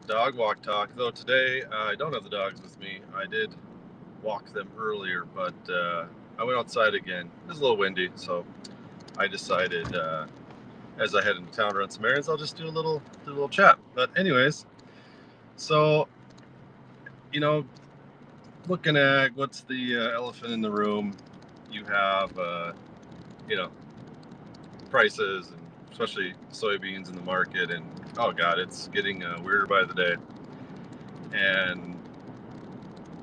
dog walk talk. Though today I don't have the dogs with me. I did walk them earlier, but I went outside again. It was a little windy, so I decided as I head into town to run some errands, I'll just do a little chat. But anyways, so you know, looking at what's the elephant in the room, you have you know prices and especially soybeans in the market, and oh god, it's getting weirder by the day. And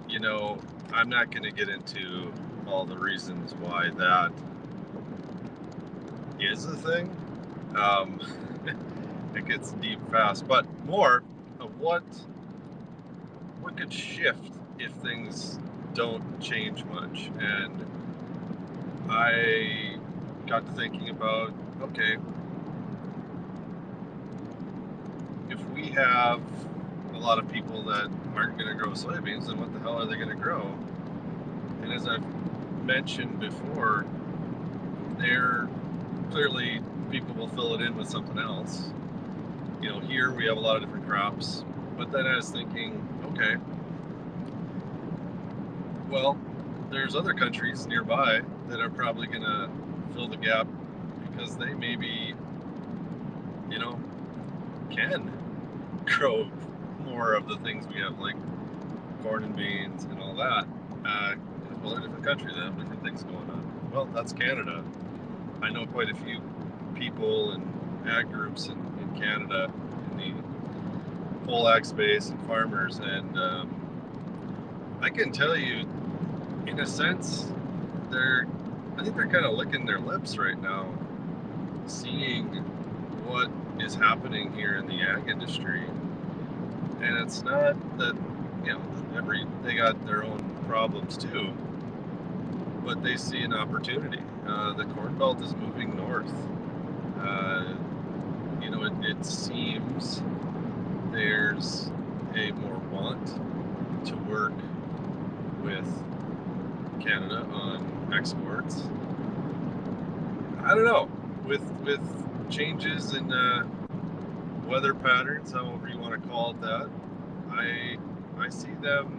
you know, I'm not going to get into all the reasons why that is a thing. Um, it gets deep fast, but more of what could shift if things don't change much. And I got to thinking about, okay, if we have a lot of people that aren't going to grow soybeans, then what the hell are they going to grow? And as I've mentioned before, they're clearly people will fill it in with something else. Here we have a lot of different crops, but then I was thinking, okay, well, there's other countries nearby that are probably going to fill the gap because they maybe, you know, can grow more of the things we have, like corn and beans and all that. Well, they're a different country, they have different things going on. Well, that's Canada. I know quite a few people and ag groups in Canada in the whole ag space and farmers, and I can tell you, in a sense, I think they're kind of licking their lips right now, seeing what is happening here in the ag industry. And it's not that, they got their own problems too, but they see an opportunity. The Corn Belt is moving north. It seems there's a more want to work with Canada on exports. I don't know, with changes in weather patterns, however you want to call it that, I see them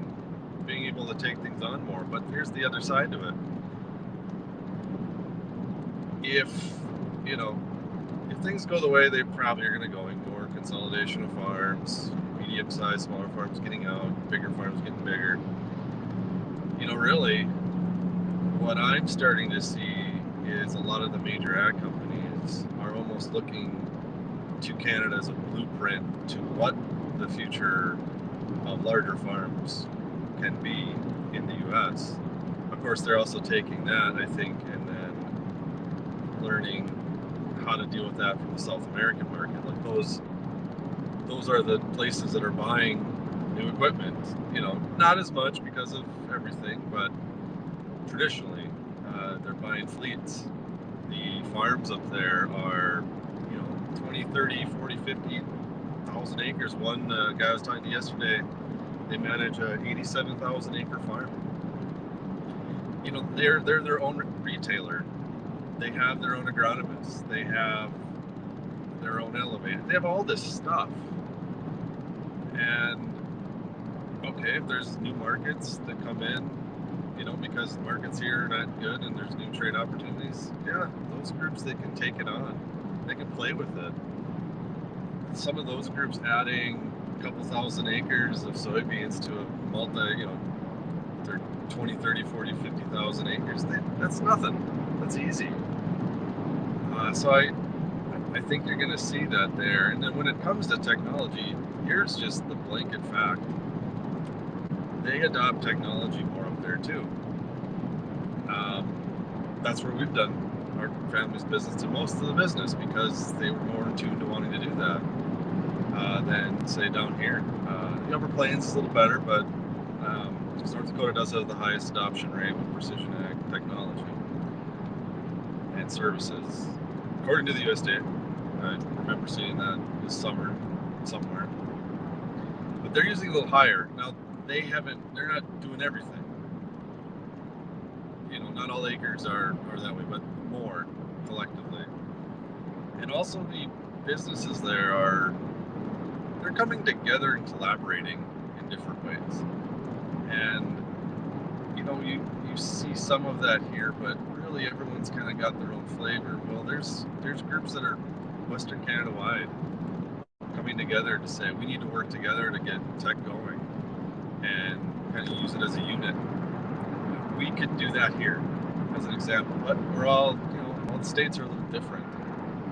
being able to take things on more. But here's the other side of it. If if things go the way they probably are going to go, more consolidation of farms, medium-sized, smaller farms getting out, bigger farms getting bigger. Really, what I'm starting to see is a lot of the major ag companies are almost looking to Canada as a blueprint to what the future of larger farms can be in the U.S. Of course, they're also taking that, I think, and then learning how to deal with that from the South American market. Like those are the places that are buying new equipment. Not as much because of everything, but traditionally, they're buying fleets. The farms up there are, 20, 30, 40, 50,000 acres. One guy I was talking to yesterday, they manage a 87,000 acre farm. They're their own retailer. They have their own agronomists. They have their own elevator. They have all this stuff. And okay, if there's new markets that come in, because the markets here are not good and there's new trade opportunities, yeah, those groups, they can take it on. They can play with it. Some of those groups adding a couple thousand acres of soybeans to a they're 20, 30, 40, 50,000 acres. That's nothing. That's easy. So I think you're going to see that there. And then when it comes to technology, here's just the blanket fact. They adopt technology more up there too. That's where we've done our family's business to most of the business, because they were more in tune to wanting to do that than, say, down here. The Upper Plains is a little better, but North Dakota does have the highest adoption rate with precision ag technology and services, according to the USDA. I remember seeing that this summer somewhere. But they're usually a little higher. Now, they're not doing everything. Not all acres are that way, but more collectively. And also the businesses there they're coming together and collaborating in different ways. And you see some of that here, but really everyone's kind of got their own flavor. Well, there's groups that are Western Canada wide coming together to say we need to work together to get tech going and kind of use it as a unit. We could do that here as an example, but we're all the states are a little different.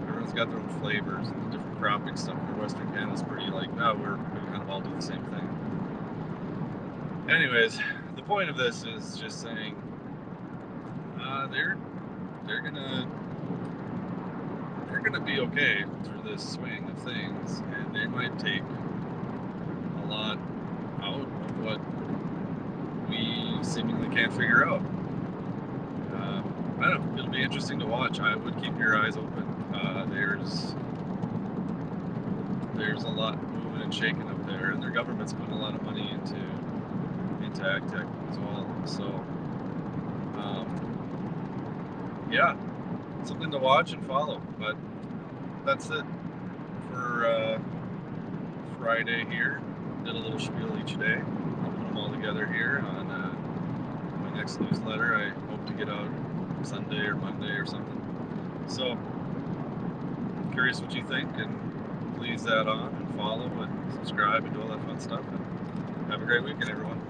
Everyone's got their own flavors and the different cropping stuff. Where Western Canada's pretty like, we kind of all do the same thing. Anyways, the point of this is just saying they're gonna be okay through this swing of things, and they might take a lot out of what we seemingly can't figure out. I don't know. It'll be interesting to watch. I would keep your eyes open. There's a lot moving and shaking up there, and their government's putting a lot of money into ag tech as well. So, yeah, something to watch and follow. But that's it for Friday here. Did a little spiel each day. I'll put them all together here on my next newsletter. I hope to get out Sunday or Monday or something. So, curious what you think, and please add on and follow and subscribe and do all that fun stuff. And have a great weekend, everyone.